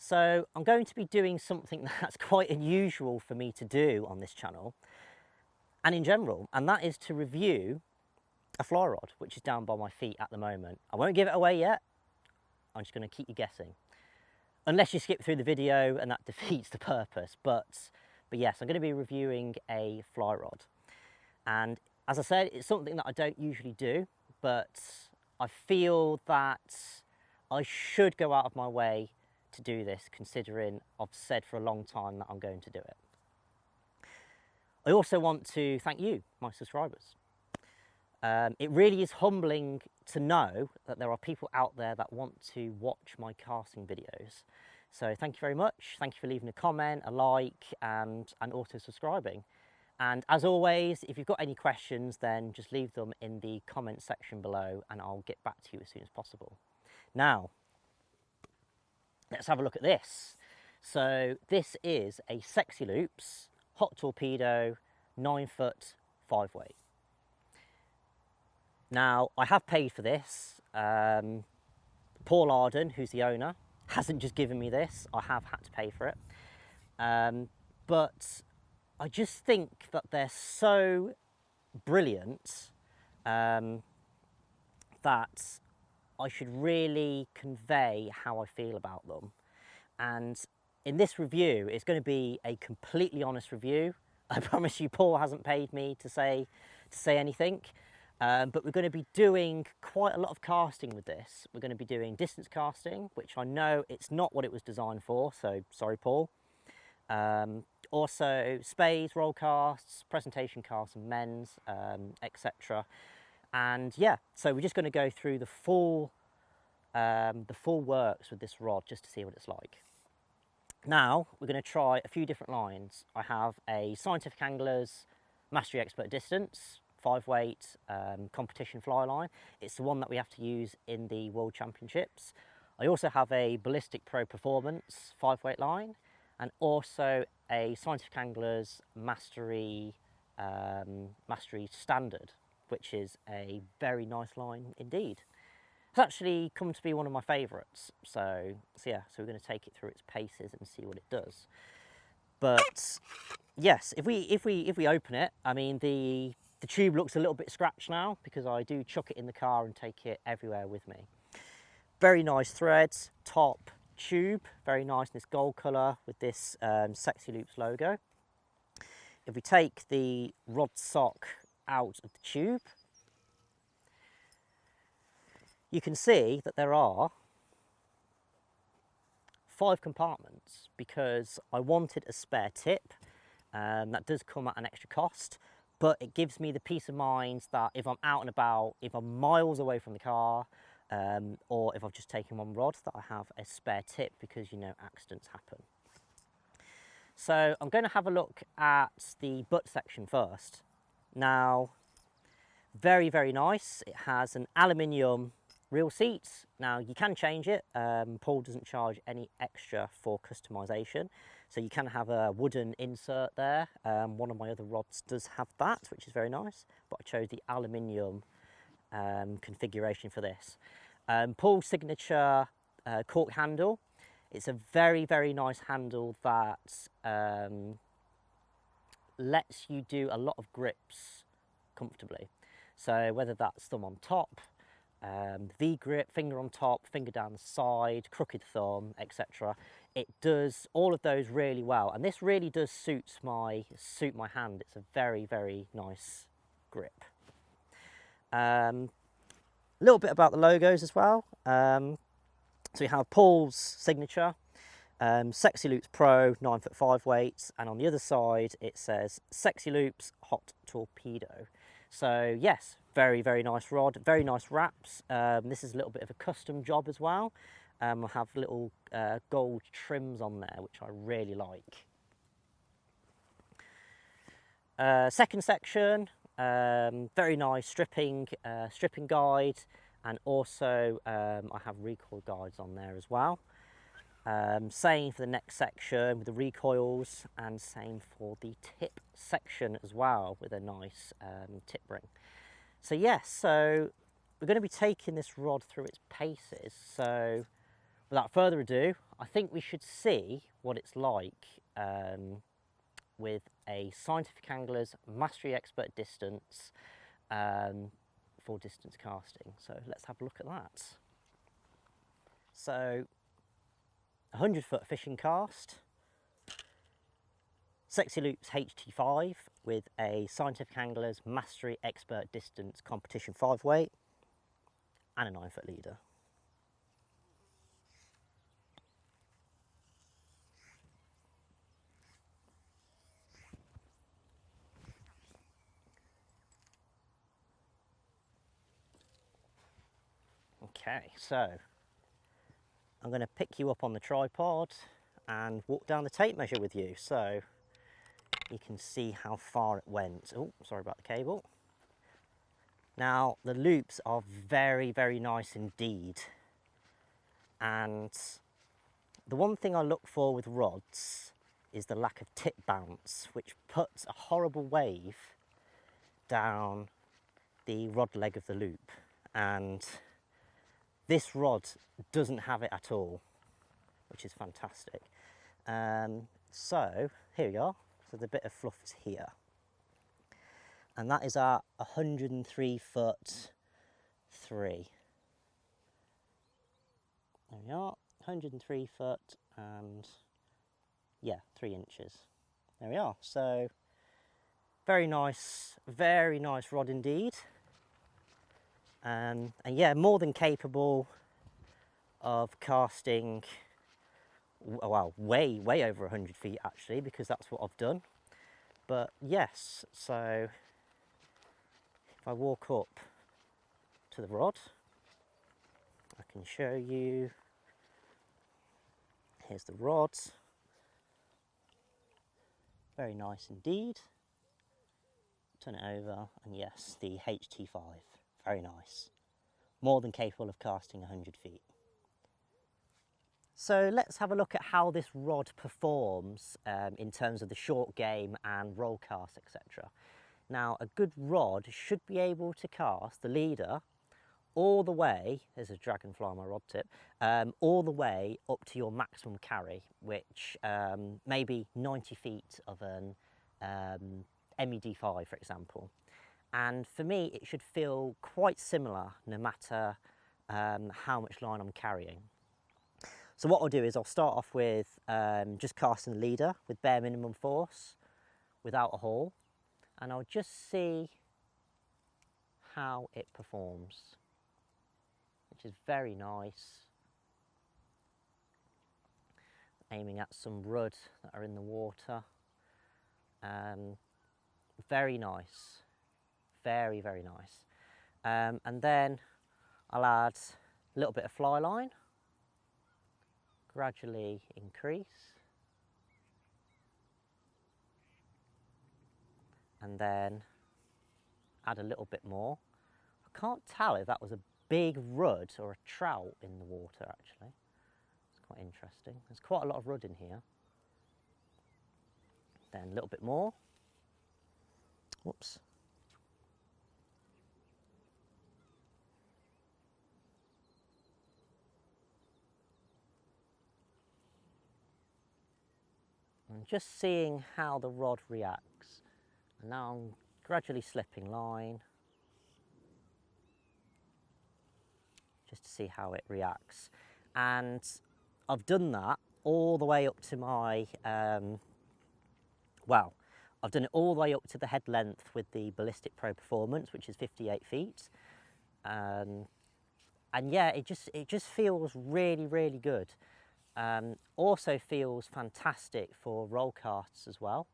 So I'm going to be doing something that's quite unusual for me to do on this channel and in general, and that is to review a fly rod, which is down by my feet at the moment. I won't give it away yet. I'm just going to keep you guessing. Unless you skip through the video and that defeats the purpose. But yes, I'm going to be reviewing a fly rod. And as I said, it's something that I don't usually do, but I feel that I should go out of my way to do this, considering I've said for a long time that I'm going to do it. I also want to thank you, my subscribers. It really is humbling to know that there are people out there that want to watch my casting videos. So thank you very much. Thank you for leaving a comment, a like, and also subscribing. And as always, if you've got any questions, then just leave them in the comment section below and I'll get back to you as soon as possible. Now, let's have a look at this. So this is a Sexy Loops Hot Torpedo 9-foot 5-weight. Now, I have paid for this. Paul Arden, who's the owner, hasn't just given me this. I have had to pay for it. But I just think that they're so brilliant that I should really convey how I feel about them. And in this review, it's going to be a completely honest review. I promise you, Paul hasn't paid me to say anything. But we're going to be doing quite a lot of casting with this. We're going to be doing distance casting, which I know it's not what it was designed for, so sorry, Paul. Also spades, roll casts, presentation casts and men's, etc. And yeah, so we're just going to go through the full works with this rod just to see what it's like. Now we're going to try a few different lines. I have a Scientific Anglers Mastery Expert Distance 5-weight competition fly line. It's the one that we have to use in the World Championships. I also have a Ballistic Pro Performance 5-weight line, and also a Scientific Anglers Mastery Standard, which is a very nice line indeed. It's actually come to be one of my favourites. So yeah, so we're going to take it through its paces and see what it does. But yes, if we open it, I mean the tube looks a little bit scratched now because I do chuck it in the car and take it everywhere with me. Very nice threads, top tube, very nice in this gold colour with this Sexy Loops logo. If we take the rod sock out of the tube, you can see that there are 5 compartments because I wanted a spare tip. That does come at an extra cost, but it gives me the peace of mind that if I'm out and about, if I'm miles away from the car, or if I've just taken one rod, that I have a spare tip because, you know, accidents happen. So I'm going to have a look at the butt section first. Now, very, very nice. It has an aluminium reel seat. Now you can change it. Paul doesn't charge any extra for customization. So you can have a wooden insert there. One of my other rods does have that, which is very nice, but I chose the aluminium configuration for this. Paul's signature cork handle. It's a very, very nice handle that lets you do a lot of grips comfortably. So whether that's thumb on top, V-grip, finger on top, finger down the side, crooked thumb, etc. It does all of those really well, and this really does suit my hand. It's a very, very nice grip. A little bit about the logos as well. So we have Paul's signature, Sexy Loops Pro 9-foot 5-weights, and on the other side it says Sexy Loops Hot Torpedo. So yes, very, very nice rod, very nice wraps. This is a little bit of a custom job as well. I have little gold trims on there, which I really like. Second section, very nice stripping guide, and also I have recoil guides on there as well. Same for the next section with the recoils, and same for the tip section as well with a nice tip ring. So yes, so we're going to be taking this rod through its paces. So without further ado, I think we should see what it's like with a Scientific Angler's Mastery Expert Distance for distance casting. So let's have a look at that. So 100-foot fishing cast, Sexy Loops HT5 with a Scientific Angler's Mastery Expert Distance Competition 5 weight and a 9-foot leader. Okay, so I'm going to pick you up on the tripod and walk down the tape measure with you so you can see how far it went. Oh, sorry about the cable. Now, the loops are very, very nice indeed. And the one thing I look for with rods is the lack of tip bounce, which puts a horrible wave down the rod leg of the loop. And this rod doesn't have it at all, which is fantastic. So here we are. So the bit of fluff is here. And that is our 103 foot 3. There we are, 103 foot and yeah, 3 inches. There we are. So very nice rod indeed. And yeah, more than capable of casting, well, way over 100 feet actually, because that's what I've done. But yes, so if I walk up to the rod, I can show you. Here's the rod. Very nice indeed. Turn it over, and yes, the HT5. Very nice. More than capable of casting 100 feet. So let's have a look at how this rod performs in terms of the short game and roll cast, etc. Now, a good rod should be able to cast the leader all the way, there's a dragonfly on my rod tip, all the way up to your maximum carry, which may be 90 feet of an MED5, for example. And for me, it should feel quite similar no matter how much line I'm carrying. So what I'll do is I'll start off with just casting the leader with bare minimum force, without a haul, and I'll just see how it performs, which is very nice. Aiming at some rudd that are in the water. Very nice, very nice. And then I'll add a little bit of fly line, gradually increase, and then add a little bit more. I can't tell if that was a big rudd or a trout in the water actually. It's quite interesting. There's quite a lot of rudd in here. Then a little bit more. Whoops. And just seeing how the rod reacts. And now I'm gradually slipping line, just to see how it reacts. And I've done that all the way up to my, well, I've done it all the way up to the head length with the Ballistic Pro Performance, which is 58 feet. And yeah, it just feels really good. Also feels fantastic for roll casts as well.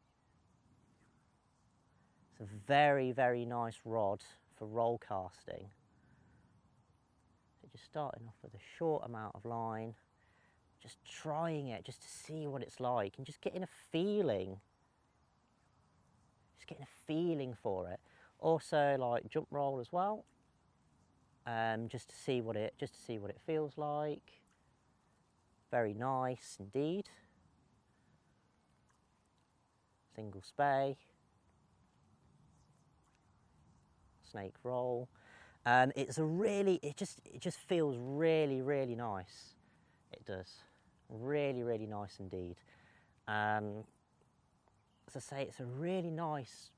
It's a very nice rod for roll casting. So just starting off with a short amount of line, just trying it just to see what it's like and just getting a feeling. Just getting a feeling for it. Also like jump roll as well. Just to see what it feels like. Very nice indeed. Single spay. Snake roll. It just feels really nice. It does. Really, really nice indeed. As I say, it's a really nice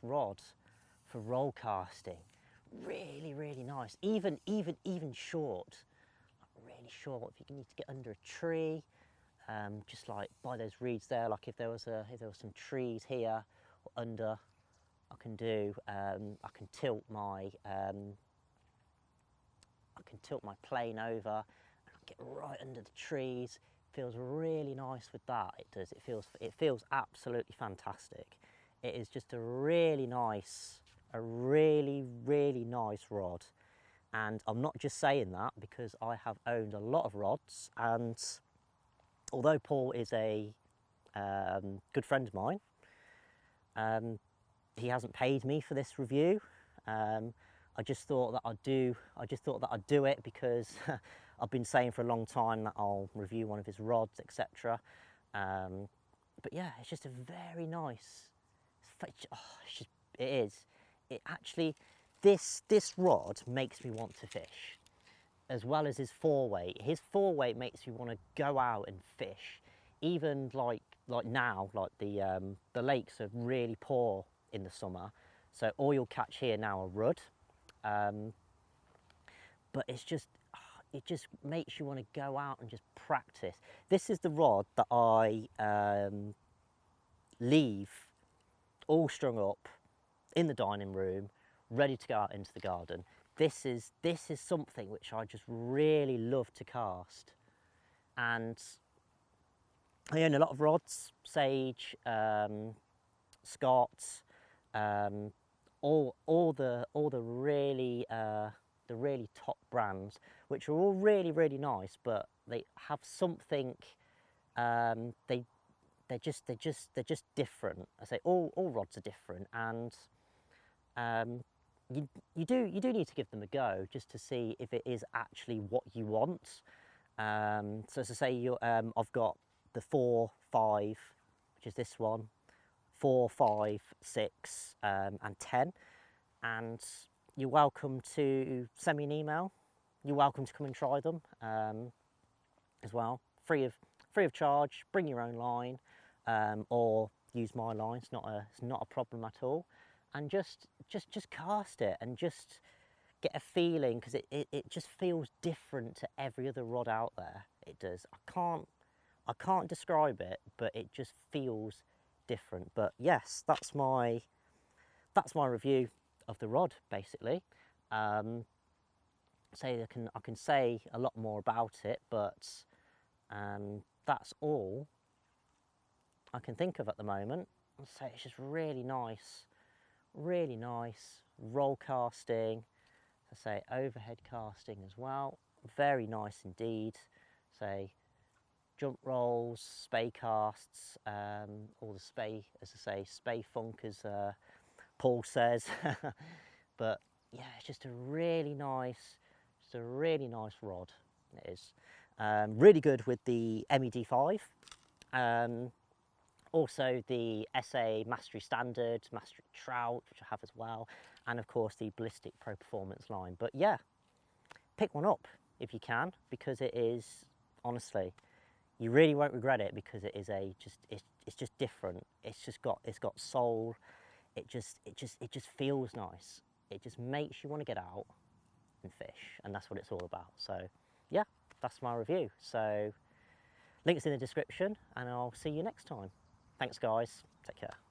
rod for roll casting. Really, really nice. Even short, really short. If you need to get under a tree, just like by those reeds there, like if there was some trees here or under, I can tilt my plane over and get right under the trees. Feels really nice with that. It does. It feels absolutely fantastic. It is just a really nice rod. And I'm not just saying that because I have owned a lot of rods, and although Paul is a good friend of mine, he hasn't paid me for this review. I just thought that I'd do it because I've been saying for a long time that I'll review one of his rods, etc. But yeah, it's just a very nice. It is. It actually, this rod makes me want to fish, as well as his foreweight. His foreweight makes me want to go out and fish, even like now, like the lakes are really poor in the summer, so all you'll catch here now are rudd. But it just makes you want to go out and just practice. This is the rod that I leave all strung up in the dining room, ready to go out into the garden. This is something which I just really love to cast. And I own a lot of rods, Sage, Scott, all the really top brands, which are all really nice, but they have something. They're just different. I say all rods are different, and you do need to give them a go just to see if it is actually what you want. So as I say, I've got the 4, 5, which is this one, 4, 5, 6, and 10, and you're welcome to send me an email. You're welcome to come and try them as well, free of charge. Bring your own line, or use my line. It's not a problem at all. And just cast it and just get a feeling, because it just feels different to every other rod out there. It does. I can't describe it, but it just feels different. But yes, that's my review of the rod, basically. I can say a lot more about it, but that's all I can think of at the moment. So it's just really nice roll casting. I say overhead casting as well, very nice indeed. Say jump rolls, spey casts, all the spey, as I say, spey funk, as Paul says. But yeah, it's just a really nice rod. It is really good with the MED5. Also the SA Mastery Standard, Mastery Trout, which I have as well, and of course the Ballistic Pro Performance line. But yeah, pick one up if you can, because it is, honestly, you really won't regret it, because it is it's just different. It's got soul. It just feels nice. It just makes you want to get out and fish, and that's what it's all about. So yeah, that's my review. So links in the description, and I'll see you next time. Thanks guys, take care.